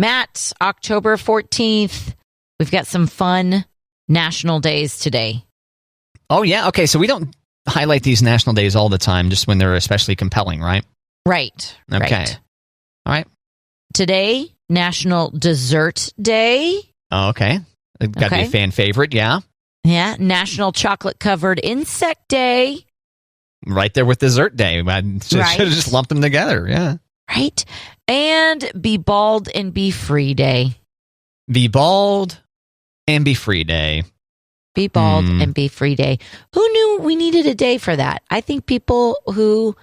Matt, October 14th. We've got some fun national days today. Oh, yeah. Okay, so we don't highlight these national days all the time, just when they're especially compelling, right? Right. Okay. Right. All right. Today, National Dessert Day. Oh, okay. It's got to be a fan favorite, yeah. Yeah. National Chocolate Covered Insect Day. Right there with Dessert Day. I should have just lumped them together, yeah. Right. And Be Bald and Be Free Day. Be Bald and Be Free Day. Be Bald and Be Free Day. Who knew we needed a day for that? I think people who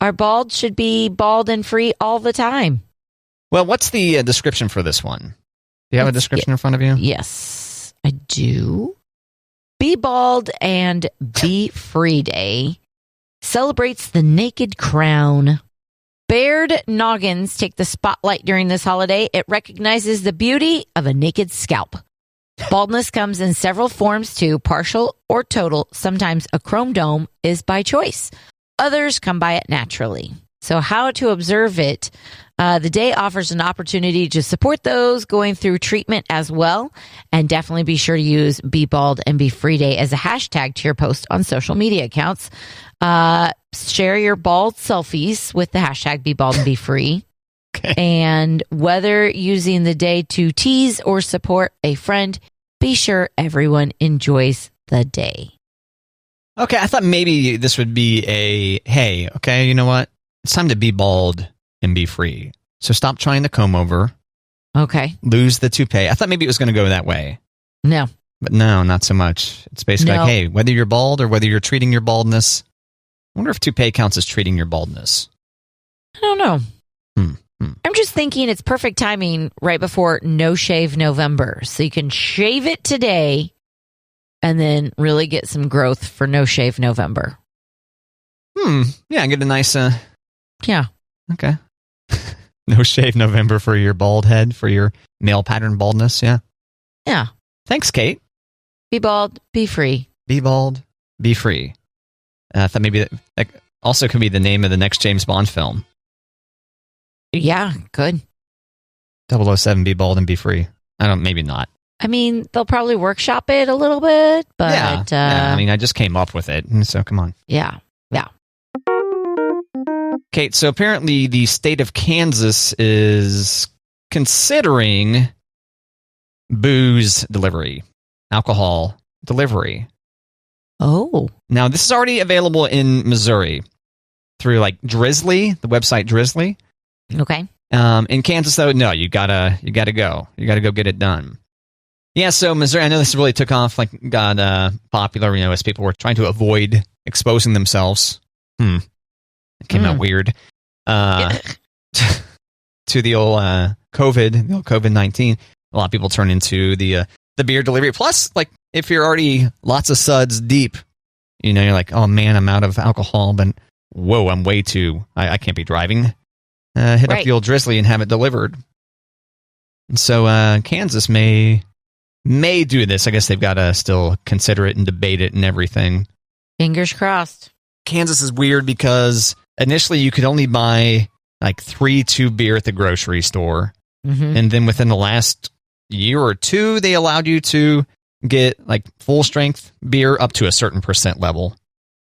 are bald should be bald and free all the time. Well, what's the description for this one? Do you have a description in front of you? Yes, I do. Be Bald and Be Free Day celebrates the naked crown. Bared noggins take the spotlight during this holiday. It recognizes the beauty of a naked scalp. Baldness comes in several forms too, partial or total. Sometimes a chrome dome is by choice. Others come by it naturally. So how to observe it? The day offers an opportunity to support those going through treatment as well. And definitely be sure to use Be Bald and Be Free Day as a hashtag to your post on social media accounts. Share your bald selfies with the hashtag Be Bald and Be Free. Okay. And whether using the day to tease or support a friend, be sure everyone enjoys the day. Okay, I thought maybe this would be hey, okay, you know what? It's time to be bald and be free. So stop trying to comb over. Okay. Lose the toupee. I thought maybe it was going to go that way. No. But no, not so much. It's basically like, hey, whether you're bald or whether you're treating your baldness, I wonder if toupee counts as treating your baldness. I don't know. I'm just thinking it's perfect timing right before No Shave November. So you can shave it today and then really get some growth for No Shave November. Yeah, get a nice... Yeah. Okay. No Shave November for your bald head, for your male pattern baldness, yeah? Yeah. Thanks, Kate. Be bald, be free. Be bald, be free. I thought maybe that also could be the name of the next James Bond film. Yeah, good. 007, Be Bald and Be Free. Maybe not. I mean, they'll probably workshop it a little bit, but... Yeah, I mean, I just came up with it, so come on. Yeah. Kate, so apparently the state of Kansas is considering booze delivery, alcohol delivery. Oh. Now, this is already available in Missouri through like Drizzly, the website Drizzly. Okay. In Kansas, though, no, you gotta go. You gotta go get it done. Yeah, so Missouri, I know this really took off, got popular, as people were trying to avoid exposing themselves. It came out weird. To the old COVID-19. A lot of people turn into the beer delivery. Plus, if you're already lots of suds deep, you're like, oh man, I'm out of alcohol, but whoa, I'm way too, I can't be driving. Hit up the old Drizzly and have it delivered. And so Kansas may do this. I guess they've got to still consider it and debate it and everything. Fingers crossed. Kansas is weird because initially you could only buy 3 tube beer at the grocery store. Mm-hmm. And then within the last year or two, they allowed you to get full strength beer up to a certain percent level.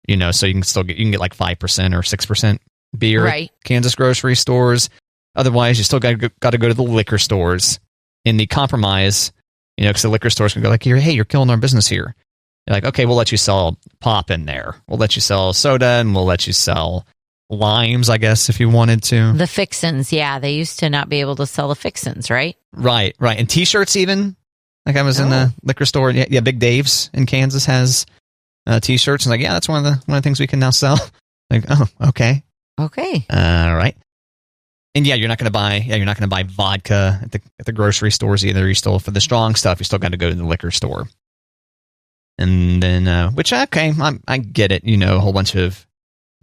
So you can get 5% or 6% beer at Kansas grocery stores. Otherwise, you still got to go to the liquor stores. In the compromise, because the liquor stores can go hey, you're killing our business here. You're like, okay, we'll let you sell pop in there. We'll let you sell soda, and we'll let you sell limes, I guess, if you wanted to. The fixins, yeah. They used to not be able to sell the fixins, right? Right. And T-shirts even. I was in the liquor store. Yeah, Big Dave's in Kansas has T-shirts. And that's one of the things we can now sell. Oh, okay. Okay. All right. And you're not going to buy vodka at the grocery stores either. You still, for the strong stuff, you still got to go to the liquor store. And then, I get it. A whole bunch of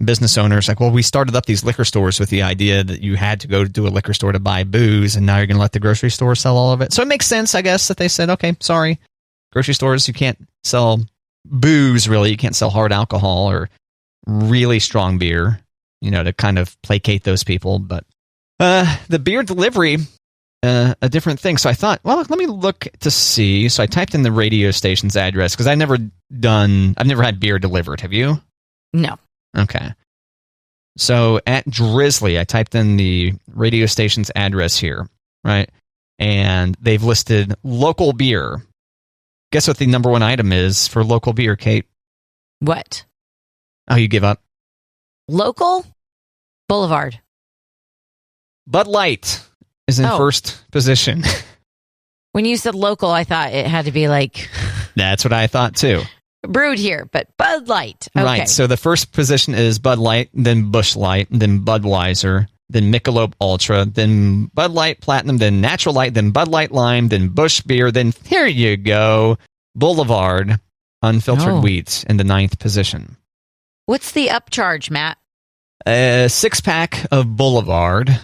business owners we started up these liquor stores with the idea that you had to go to a liquor store to buy booze, and now you're going to let the grocery store sell all of it. So it makes sense, I guess, that they said, okay, sorry, grocery stores, you can't sell booze, really. You can't sell hard alcohol or really strong beer, to kind of placate those people. But The beer delivery, a different thing. So I thought, well, let me look to see. So I typed in the radio station's address because I've never had beer delivered. Have you? No. Okay. So at Drizzly, I typed in the radio station's address here, right? And they've listed local beer. Guess what the number one item is for local beer, Kate? What? Oh, you give up? Local? Boulevard. Bud Light is in first position. When you said local, I thought it had to be like... That's what I thought too. Brewed here, but Bud Light. Okay. Right, so the first position is Bud Light, then Busch Light, then Budweiser, then Michelob Ultra, then Bud Light Platinum, then Natural Light, then Bud Light Lime, then Busch Beer, then here you go, Boulevard Unfiltered Wheat in the 9th position. What's the upcharge, Matt? A 6-pack of Boulevard,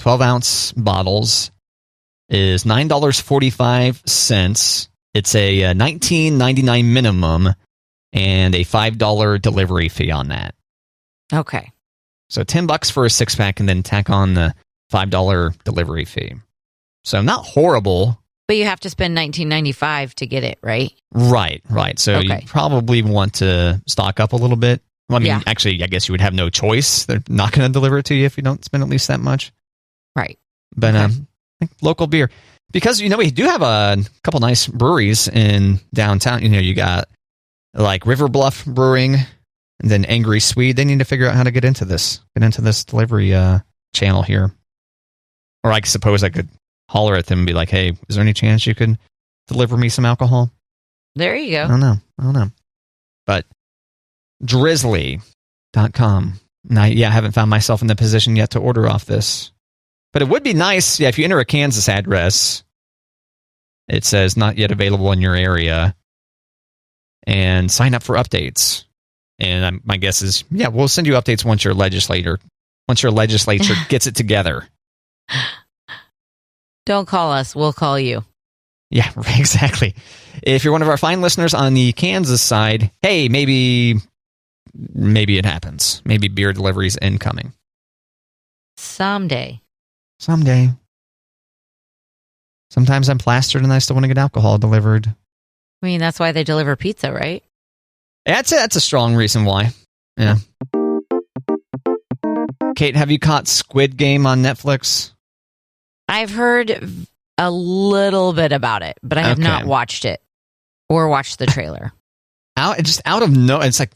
12-ounce bottles, is $9.45. It's a $19.99 minimum and a $5 delivery fee on that. Okay. So $10 for a 6-pack and then tack on the $5 delivery fee. So not horrible. But you have to spend $19.95 to get it, right? Right. So you probably want to stock up a little bit. Well, I mean, actually, I guess you would have no choice. They're not going to deliver it to you if you don't spend at least that much. Right. But local beer. Because, we do have a couple nice breweries in downtown. You got like River Bluff Brewing and then Angry Swede. They need to figure out how to get into this delivery channel here. Or I suppose I could holler at them and be like, hey, is there any chance you could deliver me some alcohol? There you go. I don't know. But drizzly.com. Now, I haven't found myself in the position yet to order off this. But it would be nice, if you enter a Kansas address, it says not yet available in your area, and sign up for updates. And my guess is, we'll send you updates once your legislature gets it together. Don't call us, we'll call you. Yeah, exactly. If you're one of our fine listeners on the Kansas side, hey, maybe it happens. Maybe beer delivery's incoming. Someday. Sometimes I'm plastered and I still want to get alcohol delivered. I mean, that's why they deliver pizza, right? That's a strong reason why. Yeah. Kate, have you caught Squid Game on Netflix? I've heard a little bit about it, but I have not watched it or watched the trailer. It's like,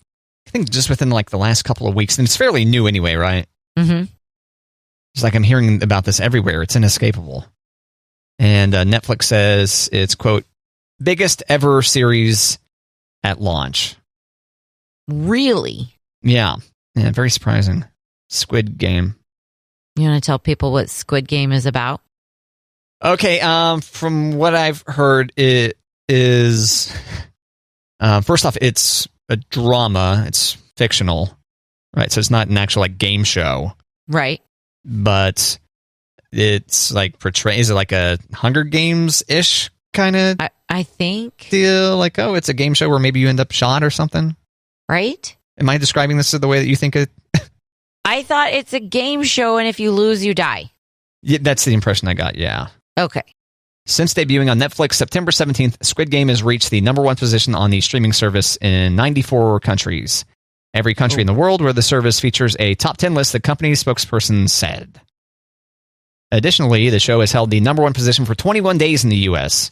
I think just within like the last couple of weeks, and it's fairly new anyway, right? Mm-hmm. It's like I'm hearing about this everywhere. It's inescapable. And Netflix says it's, quote, biggest ever series at launch. Really? Yeah, very surprising. Squid Game. You want to tell people what Squid Game is about? Okay, from what I've heard, it is... first off, it's a drama. It's fictional, right? So it's not an actual like game show. Right. But it's like is it like a Hunger Games-ish kind of I think deal? Like, it's a game show where maybe you end up shot or something? Right? Am I describing this the way that you think it? I thought it's a game show, and if you lose, you die. Yeah, that's the impression I got, yeah. Okay. Since debuting on Netflix September 17th, Squid Game has reached the number one position on the streaming service in 94 countries. Every country in the world where the service features a top 10 list, the company's spokesperson said. Additionally, the show has held the number one position for 21 days in the U.S.,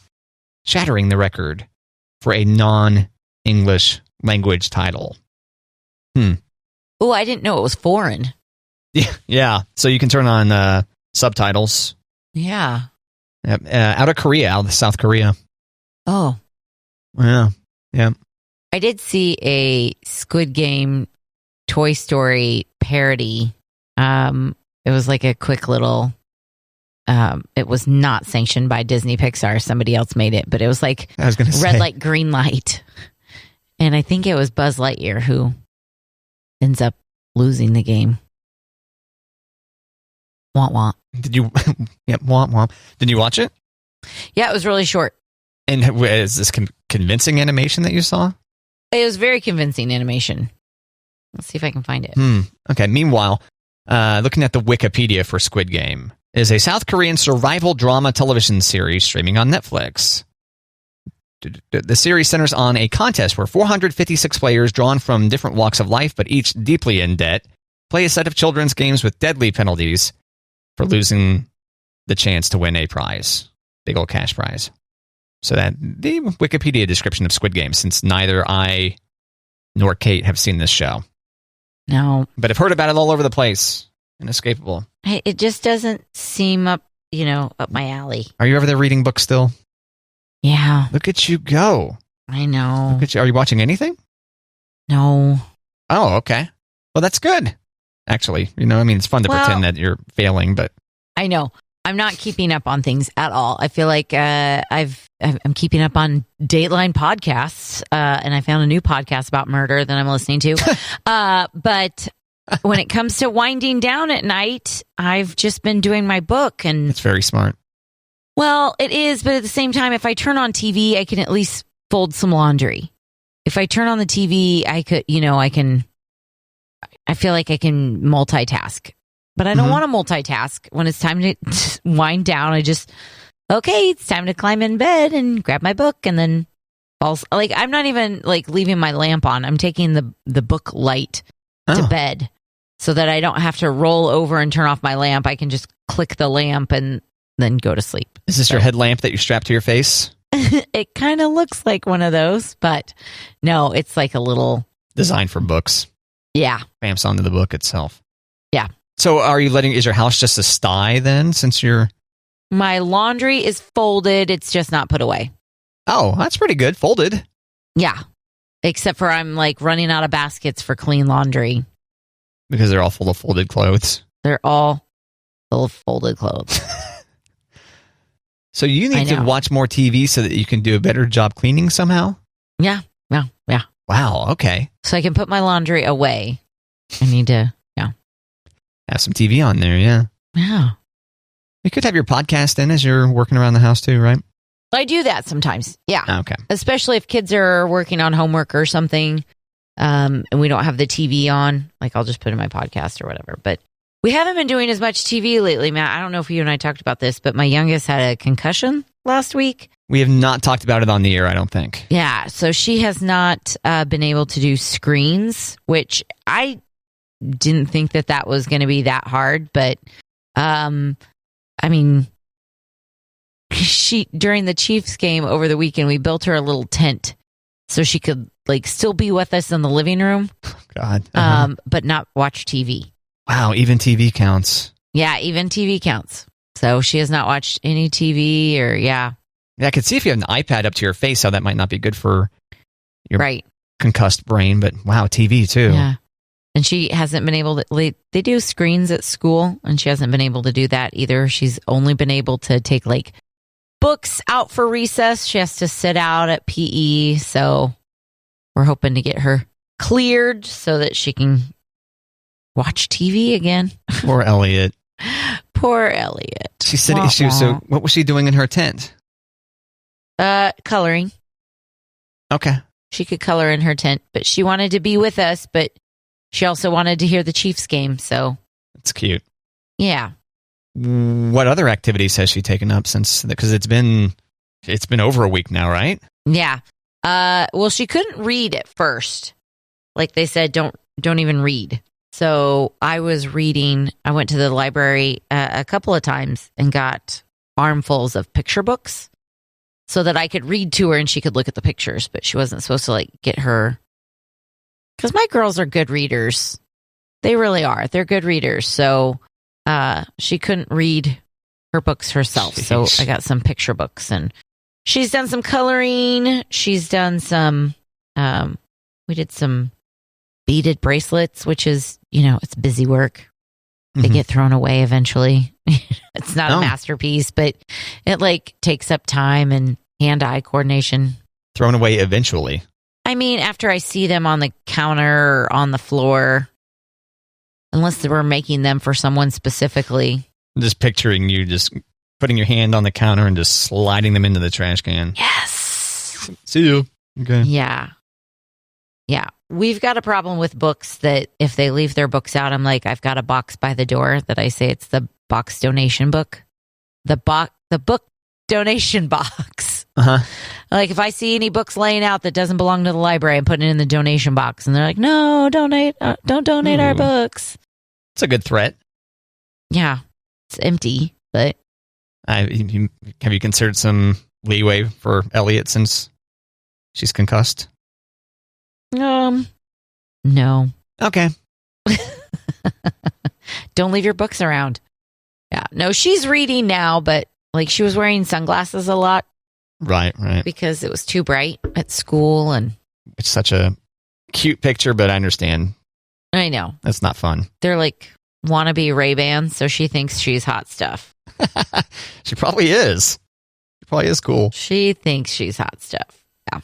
shattering the record for a non-English language title. Oh, I didn't know it was foreign. Yeah. So you can turn on subtitles. Yeah. Out of South Korea. Oh. Yeah. I did see a Squid Game Toy Story parody. It was like a quick little... it was not sanctioned by Disney Pixar. Somebody else made it, but it was like red light, green light. And I think it was Buzz Lightyear who ends up losing the game. Womp womp. Did you? Yep, womp womp. Did you watch it? Yeah, it was really short. And is this convincing animation that you saw? It was very convincing animation. Let's see if I can find it. Okay. Meanwhile, looking at the Wikipedia for Squid Game, is a South Korean survival drama television series streaming on Netflix. The series centers on a contest where 456 players drawn from different walks of life, but each deeply in debt, play a set of children's games with deadly penalties for losing the chance to win a prize, big old cash prize. So that the Wikipedia description of Squid Game, since neither I nor Kate have seen this show. No. But I've heard about it all over the place. Inescapable. Hey, it just doesn't seem up my alley. Are you over there reading books still? Yeah. Look at you go. I know. Look at you. Are you watching anything? No. Oh, okay. Well, that's good. Actually, it's fun to pretend that you're failing, but I know. I'm not keeping up on things at all. I feel like I'm keeping up on Dateline podcasts, and I found a new podcast about murder that I'm listening to. But when it comes to winding down at night, I've just been doing my book, and it's very smart. Well, it is, but at the same time, if I turn on TV, I can at least fold some laundry. If I turn on the TV, I could, I feel like I can multitask. But I don't want to multitask. When it's time to wind down, it's time to climb in bed and grab my book and then I'm not even leaving my lamp on. I'm taking the book light to bed so that I don't have to roll over and turn off my lamp. I can just click the lamp and then go to sleep. Is this your headlamp that you strap to your face? It kind of looks like one of those, but no, it's like a little... Designed for books. Yeah. Clamps onto the book itself. Yeah. So is your house just a sty then, since you're... My laundry is folded. It's just not put away. Oh, that's pretty good. Folded. Yeah. Except for I'm running out of baskets for clean laundry. Because they're all full of folded clothes. They're all full of folded clothes. So you need to watch more TV so that you can do a better job cleaning somehow? Yeah. Wow, okay. So I can put my laundry away. I need to, have some TV on there, yeah. Yeah. You could have your podcast in as you're working around the house too, right? I do that sometimes, yeah. Okay. Especially if kids are working on homework or something, and we don't have the TV on. I'll just put in my podcast or whatever. But we haven't been doing as much TV lately, Matt. I don't know if you and I talked about this, but my youngest had a concussion last week. We have not talked about it on the air, I don't think. Yeah, so she has not been able to do screens, which I didn't think that was going to be that hard. But, she during the Chiefs game over the weekend, we built her a little tent so she could still be with us in the living room. God. But not watch TV. Wow, even TV counts. Yeah, even TV counts. So she has not watched any TV Yeah, I could see if you have an iPad up to your face how that might not be good for your concussed brain, but wow, TV too. Yeah. And she hasn't been able to, they do screens at school, and she hasn't been able to do that either. She's only been able to take books out for recess. She has to sit out at PE. So we're hoping to get her cleared so that she can watch TV again. Poor Elliot. Poor Elliot. She said, so what was she doing in her tent? Coloring. Okay. She could color in her tent, but she wanted to be with us, but she also wanted to hear the Chiefs game, so. That's cute. Yeah. What other activities has she taken up since, because it's been over a week now, right? Yeah. Well, she couldn't read at first. Like they said, don't even read. So I was reading, I went to the library a couple of times and got armfuls of picture books so that I could read to her and she could look at the pictures, but she wasn't supposed to get her, because my girls are good readers. They really are. They're good readers. So she couldn't read her books herself. Jeez. So I got some picture books, and she's done some coloring. She's done some, we did some beaded bracelets, which is, it's busy work. They get thrown away eventually. It's not a masterpiece, but it takes up time and hand-eye coordination. Thrown away eventually. I mean, after I see them on the counter or on the floor, unless they were making them for someone specifically. I'm just picturing you just putting your hand on the counter and just sliding them into the trash can. Yes. See you. Okay. Yeah. Yeah. we've got a problem with books that if they leave their books out, I'm like, I've got a box by the door that I say it's the box donation book. The book donation box. Uh-huh. Like if I see any books laying out that doesn't belong to the library, I'm putting it in the donation box. And they're like, no, don't donate our books. It's a good threat. Yeah. It's empty, but. Have you considered some leeway for Elliot since she's concussed? No. Okay. Don't leave your books around. Yeah. No, she's reading now, but like she was wearing sunglasses a lot. Right. Because it was too bright at school. And it's such a cute picture, but I understand. I know. That's not fun. They're like wannabe Ray-Bans, so she thinks she's hot stuff. She probably is. She probably is cool. She thinks she's hot stuff. Yeah.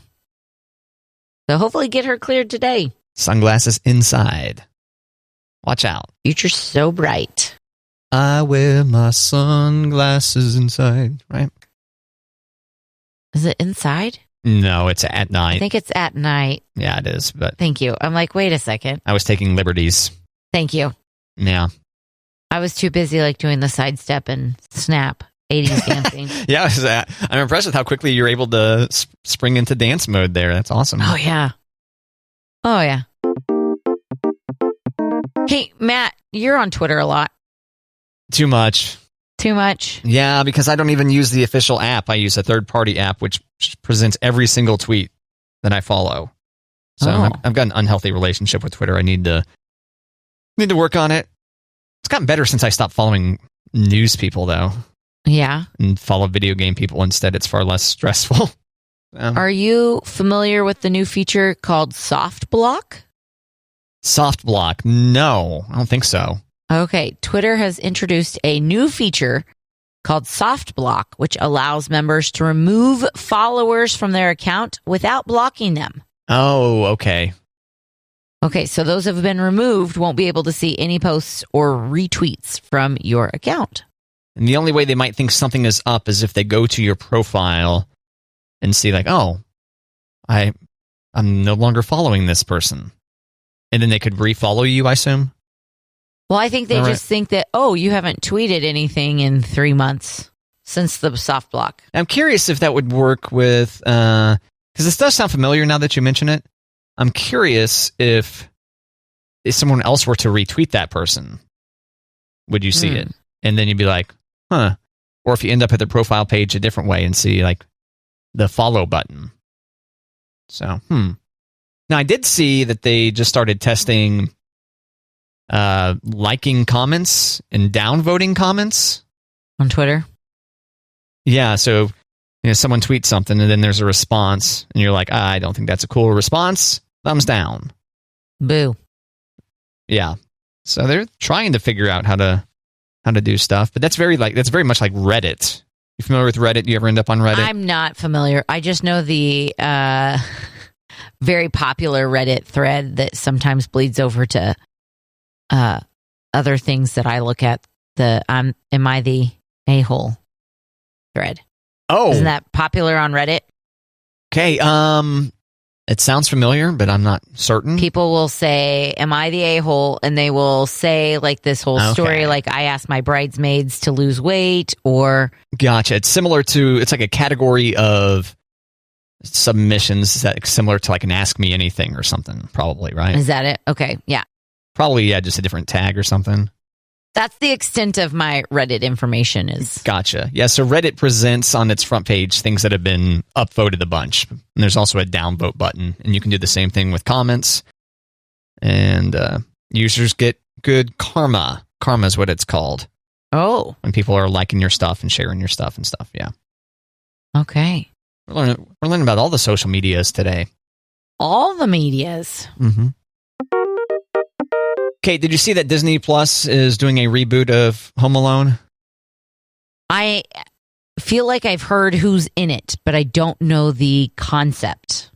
So hopefully get her cleared today. Sunglasses inside. Watch out. Future's so bright. I wear my sunglasses inside, right? Is it inside? No, it's at night. I think it's at night. Yeah, it is. But thank you. I'm like, wait a second. I was taking liberties. Thank you. Yeah. I was too busy like doing the sidestep and snap 80s dancing. Yeah, I'm impressed with how quickly you're able to spring into dance mode there. That's awesome. Oh, yeah. Hey, Matt, you're on Twitter a lot. Too much. Yeah, because I don't even use the official app. I use a third-party app which presents every single tweet that I follow. So I've got an unhealthy relationship with Twitter. I need to work on it. It's gotten better since I stopped following news people, though. Yeah. And follow video game people instead. It's far less stressful. Are you familiar with the new feature called Soft Block? Soft Block? No, I don't think so. Okay, Twitter has introduced a new feature called Soft Block, which allows members to remove followers from their account without blocking them. Oh, okay. Okay, so those who have been removed won't be able to see any posts or retweets from your account. And the only way they might think something is up is if they go to your profile and see like, oh, I'm no longer following this person. And then they could refollow you, I assume? Well, I think they just think that, oh, you haven't tweeted anything in 3 months since the soft block. I'm curious if that would work with, because this does sound familiar now that you mention it. I'm curious if someone else were to retweet that person, would you see it? And then you'd be like, huh. Or if you end up at their profile page a different way and see like the follow button. So, Now, I did see that they just started testing liking comments and downvoting comments. On Twitter? Yeah, so someone tweets something and then there's a response and you're like, I don't think that's a cool response. Thumbs down. Boo. Yeah. So they're trying to figure out how to do stuff, but that's very much like Reddit. You familiar with Reddit? You ever end up on Reddit? I'm not familiar. I just know the very popular Reddit thread that sometimes bleeds over to other things that I look at. Am I the a-hole thread? Oh. Isn't that popular on Reddit? Okay. It sounds familiar, but I'm not certain. People will say, am I the a-hole? And they will say like this whole story, like I asked my bridesmaids to lose weight or... Gotcha. It's it's like a category of submissions that's similar to like an Ask Me Anything or something, probably, right? Is that it? Okay. Yeah. Probably, yeah, just a different tag or something. That's the extent of my Reddit information is. Gotcha. Yeah, so Reddit presents on its front page things that have been upvoted a bunch. And there's also a downvote button, and you can do the same thing with comments. And users get good karma. Karma is what it's called. Oh. When people are liking your stuff and sharing your stuff and stuff, yeah. Okay. We're learning about all the social medias today. All the medias. Mm-hmm. Kate, did you see that Disney Plus is doing a reboot of Home Alone? I feel like I've heard who's in it, but I don't know the concept.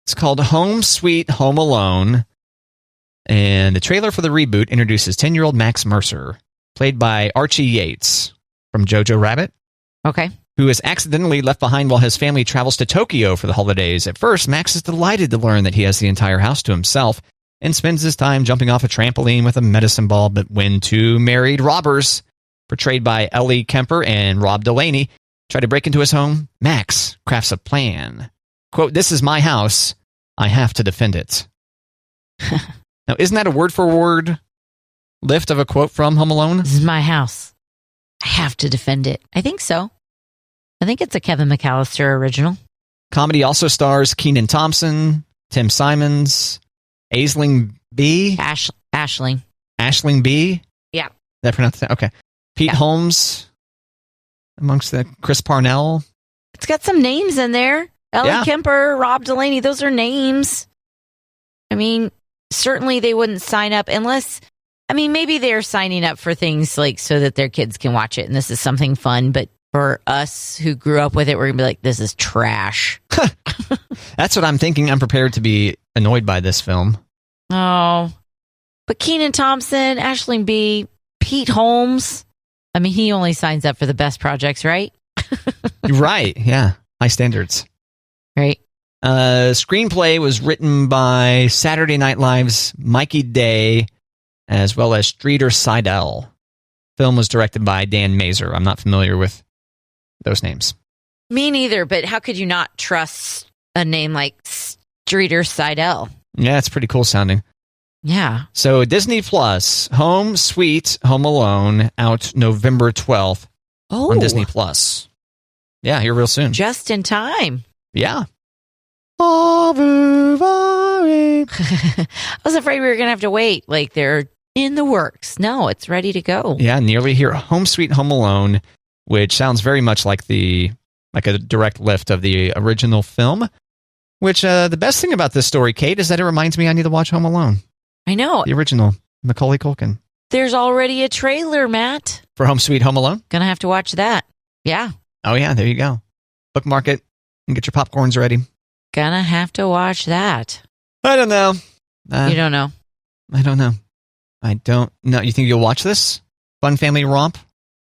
It's called Home Sweet Home Alone, and the trailer for the reboot introduces 10-year-old Max Mercer, played by Archie Yates from Jojo Rabbit. Okay. who is accidentally left behind while his family travels to Tokyo for the holidays. At first, Max is delighted to learn that he has the entire house to himself and spends his time jumping off a trampoline with a medicine ball. But when two married robbers, portrayed by Ellie Kemper and Rob Delaney, try to break into his home, Max crafts a plan. Quote, "This is my house. I have to defend it." Now, isn't that a word-for-word lift of a quote from Home Alone? This is my house. I have to defend it. I think so. I think it's a Kevin McAllister original. Comedy also stars Kenan Thompson, Tim Simons, Aisling B. Aisling. Aisling B. Yeah. Did I pronounce that? Okay. Pete Holmes, amongst the Chris Parnell. It's got some names in there. Ellie Kemper, Rob Delaney. Those are names. I mean, certainly they wouldn't sign up unless, I mean, maybe they're signing up for things like so that their kids can watch it and this is something fun, but for us who grew up with it, we're going to be like, this is trash. That's what I'm thinking. I'm prepared to be annoyed by this film. Oh. But Kenan Thompson, Aisling B., Pete Holmes. I mean, he only signs up for the best projects, right? Right. Yeah. High standards. Right. Screenplay was written by Saturday Night Live's Mikey Day, as well as Streeter Seidel. Film was directed by Dan Mazer. I'm not familiar with those names. Me neither, but how could you not trust a name like Streeter Seidel? Yeah, it's pretty cool sounding. Yeah. So Disney Plus, Home Sweet Home Alone, out November 12th on Disney Plus. Yeah, here real soon. Just in time. Yeah. I was afraid we were going to have to wait. Like they're in the works. No, it's ready to go. Yeah, nearly here. Home Sweet Home Alone, which sounds very much like a direct lift of the original film. Which the best thing about this story, Kate, is that it reminds me I need to watch Home Alone. I know. The original, Macaulay Culkin. There's already a trailer, Matt. For Home Sweet Home Alone? Gonna have to watch that. Yeah. Oh, yeah, there you go. Bookmark it and get your popcorns ready. Gonna have to watch that. I don't know. You don't know? I don't know. I don't know. You think you'll watch this? Fun family romp?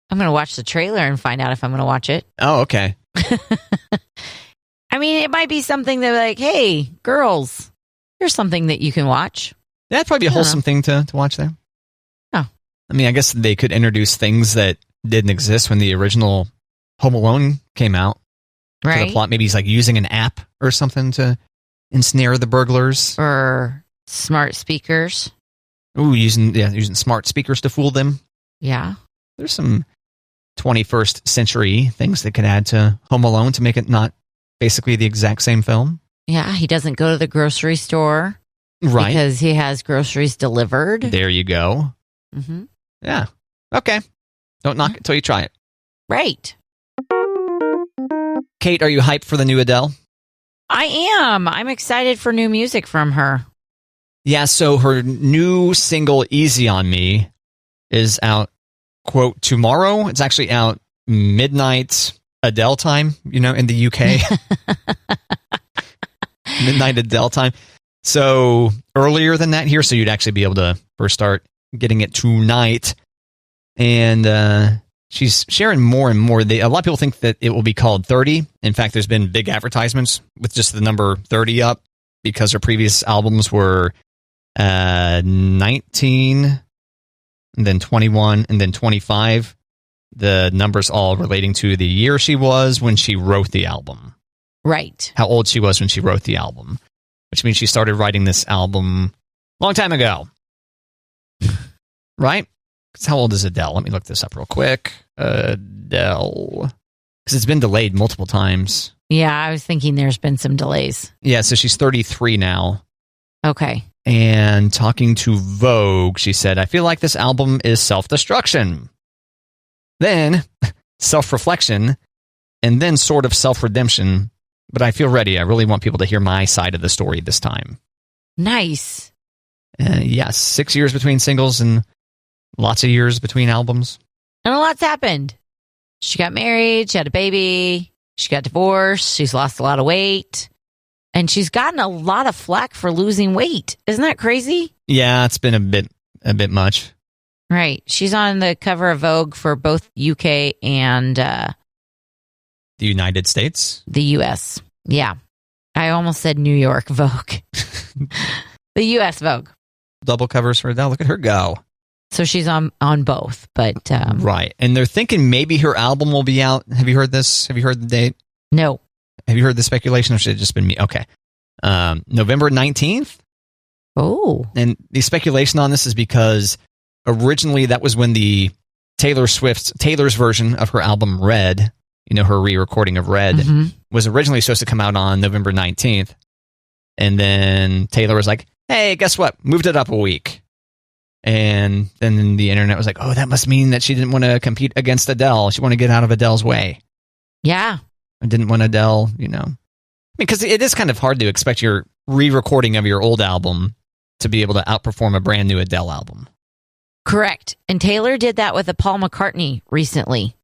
I'm gonna watch the trailer and find out if I'm gonna watch it. Oh, okay. I mean, it might be something that like, hey, girls, here's something that you can watch. That'd probably be a wholesome thing to watch there. Oh. I mean, I guess they could introduce things that didn't exist when the original Home Alone came out. Right. To the plot. Maybe he's like using an app or something to ensnare the burglars. Or smart speakers. Ooh, using smart speakers to fool them. Yeah. There's some 21st century things that could add to Home Alone to make it not basically the exact same film. Yeah, he doesn't go to the grocery store. Right. Because he has groceries delivered. There you go. Mm-hmm. Yeah. Okay. Don't knock it till you try it. Right. Kate, are you hyped for the new Adele? I am. I'm excited for new music from her. Yeah, so her new single, Easy on Me, is out, quote, tomorrow. It's actually out midnight Adele time, in the UK. Midnight Adele time. So earlier than that here, so you'd actually be able to first start getting it tonight. And she's sharing more and more. A lot of people think that it will be called 30. In fact, there's been big advertisements with just the number 30 up because her previous albums were 19, and then 21, and then 25. The numbers all relating to the year she was when she wrote the album. Right. How old she was when she wrote the album. Which means she started writing this album a long time ago. Right? Because how old is Adele? Let me look this up real quick. Adele. Because it's been delayed multiple times. Yeah, I was thinking there's been some delays. Yeah, so she's 33 now. Okay. And talking to Vogue, she said, I feel like this album is self-destruction. Then self-reflection. And then sort of self-redemption. But I feel ready. I really want people to hear my side of the story this time. Nice. Yes, 6 years between singles and lots of years between albums. And a lot's happened. She got married. She had a baby. She got divorced. She's lost a lot of weight. And she's gotten a lot of flack for losing weight. Isn't that crazy? Yeah, it's been a bit much. Right. She's on the cover of Vogue for both UK and The United States? The U.S. Yeah. I almost said New York Vogue. The U.S. Vogue. Double covers for Adele. Look at her go. So she's on both, but... right. And they're thinking maybe her album will be out. Have you heard this? Have you heard the date? No. Have you heard the speculation, or should it have just been me? Okay. November 19th? Oh. And the speculation on this is because originally that was when the Taylor's version of her album Red, her re-recording of Red, was originally supposed to come out on November 19th. And then Taylor was like, hey, guess what? Moved it up a week. And then the internet was like, oh, that must mean that she didn't want to compete against Adele. She wanted to get out of Adele's way. Yeah. I didn't want Adele, because it is kind of hard to expect your re-recording of your old album to be able to outperform a brand new Adele album. Correct. And Taylor did that with a Paul McCartney recently.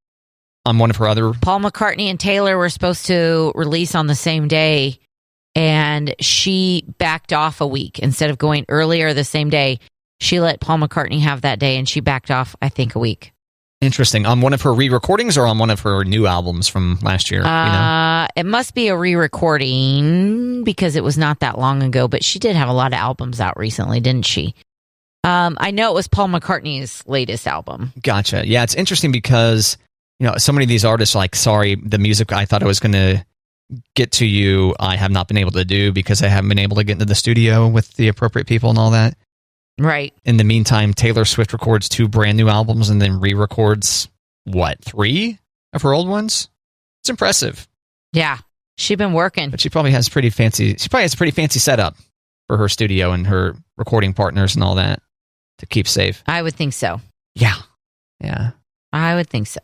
On one of her other... Paul McCartney and Taylor were supposed to release on the same day, and she backed off a week. Instead of going earlier the same day, she let Paul McCartney have that day, and she backed off, I think, a week. Interesting. On one of her re-recordings or on one of her new albums from last year? It must be a re-recording because it was not that long ago, but she did have a lot of albums out recently, didn't she? I know it was Paul McCartney's latest album. Gotcha. Yeah, it's interesting because, so many of these artists are like, sorry, the music I thought I was going to get to you, I have not been able to do because I haven't been able to get into the studio with the appropriate people and all that. Right. In the meantime, Taylor Swift records 2 brand new albums and then re-records, 3 of her old ones? It's impressive. Yeah. She's been working. But she probably has a pretty fancy setup for her studio and her recording partners and all that to keep safe. I would think so. Yeah. Yeah. I would think so.